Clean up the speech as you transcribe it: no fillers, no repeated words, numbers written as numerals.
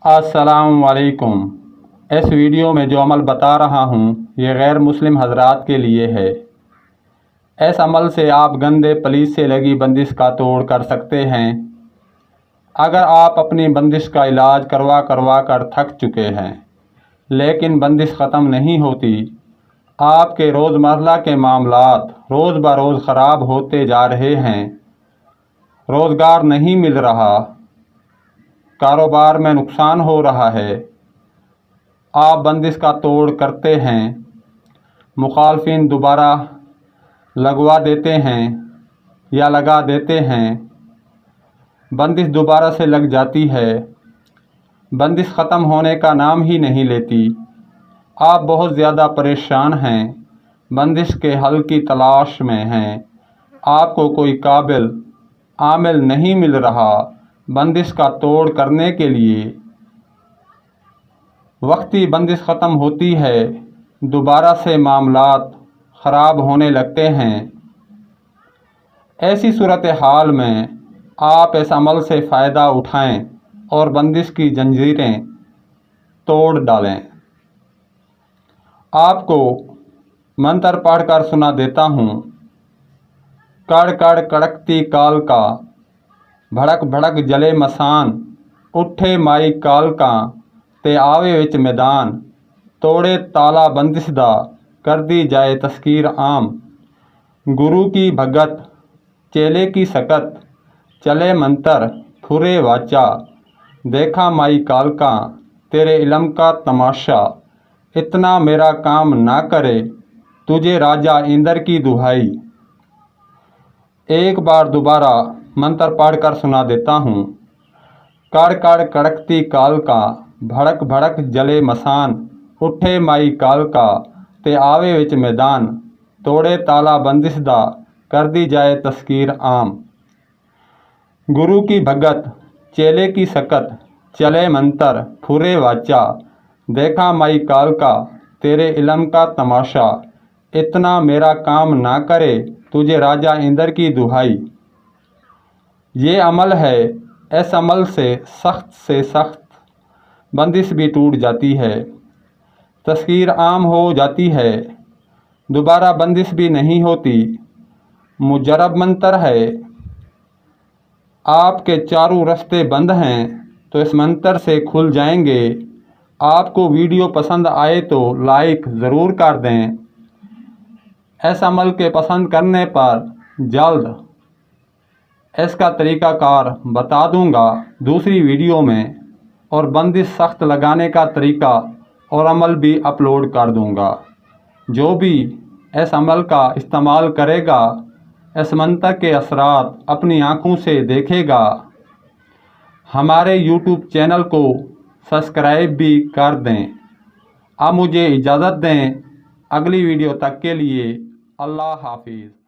السلام علیکم۔ اس ویڈیو میں جو عمل بتا رہا ہوں یہ غیر مسلم حضرات کے لیے ہے۔ اس عمل سے آپ گندے پلیت سے لگی بندش کا توڑ کر سکتے ہیں۔ اگر آپ اپنی بندش کا علاج کروا کر تھک چکے ہیں لیکن بندش ختم نہیں ہوتی، آپ کے روزمرہ کے معاملات روز بروز خراب ہوتے جا رہے ہیں، روزگار نہیں مل رہا، کاروبار میں نقصان ہو رہا ہے، آپ بندش کا توڑ کرتے ہیں، مخالفین دوبارہ لگوا دیتے ہیں یا لگا دیتے ہیں، بندش دوبارہ سے لگ جاتی ہے، بندش ختم ہونے کا نام ہی نہیں لیتی، آپ بہت زیادہ پریشان ہیں، بندش کے حل کی تلاش میں ہیں، آپ کو کوئی قابل عامل نہیں مل رہا بندش کا توڑ کرنے کے لیے، وقتی بندش ختم ہوتی ہے دوبارہ سے معاملات خراب ہونے لگتے ہیں۔ ایسی صورتحال میں آپ اس عمل سے فائدہ اٹھائیں اور بندش کی زنجیریں توڑ ڈالیں۔ آپ کو منتر پڑھ کر سنا دیتا ہوں۔ کڑ کڑ کڑکتی کالکا، بھڑک بھڑک جلے مسان، اٹھے مائی کالکا تے آوے وچ میدان، توڑے تالا بندش دا کر دی جائے تسخیر عام، گرو کی بھگت چیلے کی سکت، چلے منتر پھرے واچا، دیکھا مائی کالکا تیرے علم کا تماشا، اتنا میرا کام نہ کرے تجھے راجا اندر کی دہائی۔ ایک بار دوبارہ منتر پڑھ کر سنا دیتا ہوں۔ کڑ کڑ کڑکتی کالکا، بھڑک بھڑک جلے مسان، اٹھے مائی کالکا تے آوے وچ میدان، توڑے تالا بندش دا کر دی جائے تسخیر عام، گرو کی بھگت چیلے کی سکت، چلے منتر پھرے واچا، دیکھا مائی کالکا تیرے علم کا تماشا، اتنا میرا کام نہ کرے تجھے راجا اندر کی دہائی۔ یہ عمل ہے، اس عمل سے سخت بندش بھی ٹوٹ جاتی ہے، تسخیر عام ہو جاتی ہے، دوبارہ بندش بھی نہیں ہوتی۔ مجرب منتر ہے، آپ کے چاروں رستے بند ہیں تو اس منتر سے کھل جائیں گے۔ آپ کو ویڈیو پسند آئے تو لائک ضرور کر دیں۔ اس عمل کے پسند کرنے پر جلد اس کا طریقہ کار بتا دوں گا دوسری ویڈیو میں، اور بندش سخت لگانے کا طریقہ اور عمل بھی اپلوڈ کر دوں گا۔ جو بھی اس عمل کا استعمال کرے گا اس منتر کے اثرات اپنی آنکھوں سے دیکھے گا۔ ہمارے یوٹیوب چینل کو سبسکرائب بھی کر دیں۔ اب مجھے اجازت دیں، اگلی ویڈیو تک کے لیے اللہ حافظ۔